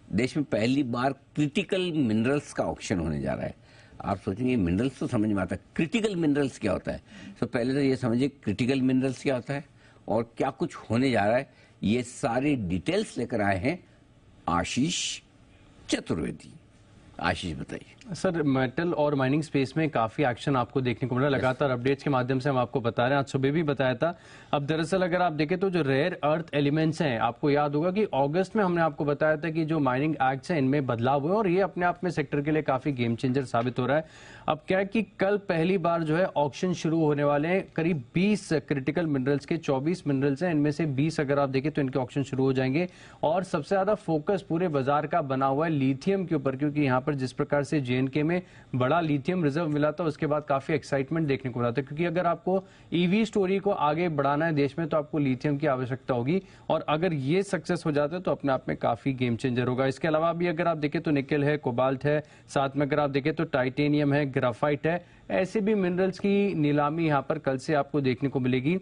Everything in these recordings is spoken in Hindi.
देश में पहली बार क्रिटिकल मिनरल्स का ऑक्शन होने जा रहा है। आप सोचेंगे मिनरल्स तो समझ में आता है, क्रिटिकल मिनरल्स क्या होता है? तो पहले तो ये समझिए क्रिटिकल मिनरल्स क्या होता है और क्या कुछ होने जा रहा है। ये सारी डिटेल्स लेकर आए हैं आशीष चतुर्वेदी। आशीष बताइए। सर, मेटल और माइनिंग स्पेस में काफी एक्शन आपको देखने को मिला। लगातार अपडेट्स के माध्यम से हम आपको बता रहे हैं, आज सुबह भी बताया था। अब दरअसल अगर आप देखें तो जो रेयर अर्थ एलिमेंट्स हैं, आपको याद होगा कि अगस्त में हमने आपको बताया था कि जो माइनिंग एक्ट्स हैं इनमें बदलाव हुए और ये अपने आप में सेक्टर के लिए काफी गेम चेंजर साबित हो रहा है। अब क्या है कि कल पहली बार जो है ऑक्शन शुरू होने वाले हैं। करीब 20 क्रिटिकल मिनरल्स के 24 मिनरल्स हैं, इनमें से 20 अगर आप देखें तो इनके ऑक्शन शुरू हो जाएंगे। और सबसे ज्यादा फोकस पूरे बाजार का बना हुआ है लिथियम के ऊपर, क्योंकि यहाँ पर जिस प्रकार से जेएनके में बड़ा लिथियम रिजर्व मिला था उसके बाद काफी एक्साइटमेंट देखने को मिला था, क्योंकि अगर आपको ईवी स्टोरी को आगे बढ़ाना है देश में तो आपको लिथियम की आवश्यकता होगी और अगर ये सक्सेस हो जाता है तो अपने आप में काफी गेम चेंजर होगा। इसके अलावा भी अगर आप देखें तो निकेल है, कोबाल्ट है, साथ में अगर आप देखें तो टाइटेनियम है, ग्राफाइट है। ऐसे भी मिनरल्स की नीलामी यहाँ पर कल से आपको देखने को मिलेगी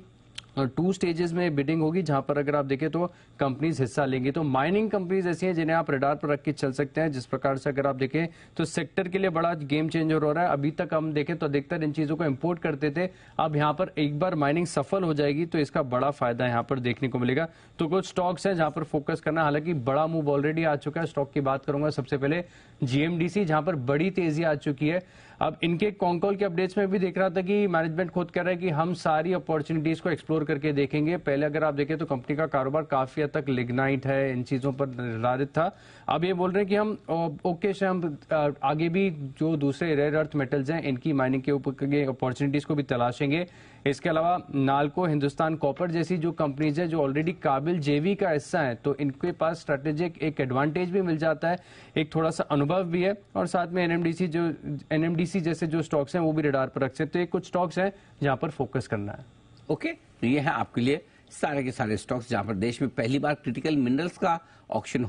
और 2 स्टेजेस में बिडिंग होगी, जहां पर अगर आप देखें तो कंपनीज हिस्सा लेंगी। तो माइनिंग कंपनीज ऐसी हैं जिन्हें आप रडार पर रख के चल सकते हैं। जिस प्रकार से अगर आप देखें तो सेक्टर के लिए बड़ा गेम चेंजर हो रहा है। अभी तक हम देखें तो अधिकतर इन चीजों को इंपोर्ट करते थे, अब यहां पर एक बार माइनिंग सफल हो जाएगी तो इसका बड़ा फायदा यहां पर देखने को मिलेगा। तो कुछ स्टॉक्स हैं जहां पर फोकस करना, हालांकि बड़ा मूव ऑलरेडी आ चुका है। स्टॉक की बात करूंगा सबसे पहले जीएमडीसी, जहां पर बड़ी तेजी आ चुकी है। अब इनके कॉन्कॉल के अपडेट्स में भी देख रहा था कि मैनेजमेंट खुद कह रहा है कि हम सारी अपॉर्चुनिटीज को एक्सप्लोर करके देखेंगे। पहले अगर आप देखें तो कंपनी का कारोबार काफी हद तक लिग्नाइट है, इन चीजों पर निर्धारित था। अब ये बोल रहे हैं कि हम ओके से हम आगे भी जो दूसरे रेयर अर्थ मेटल्स हैं इनकी माइनिंग के ऊपर अपॉर्चुनिटीज को भी तलाशेंगे। इसके अलावा नालको, हिंदुस्तान कॉपर जैसी जो कंपनीज है जो ऑलरेडी काबिल जेवी का हिस्सा है, तो इनके पास स्ट्रेटेजिक एक एडवांटेज भी मिल जाता है, एक थोड़ा सा अनुभव भी है। और साथ में एनएमडीसी जैसे जो स्टॉक्स हैं वो भी रडार पर रख सकते हैं। कुछ स्टॉक्स हैं जहां पर फोकस करना है। ओके, तो ये है आपके लिए सारे के सारे स्टॉक्स जहां पर देश में पहली बार क्रिटिकल मिनरल्स का ऑक्शन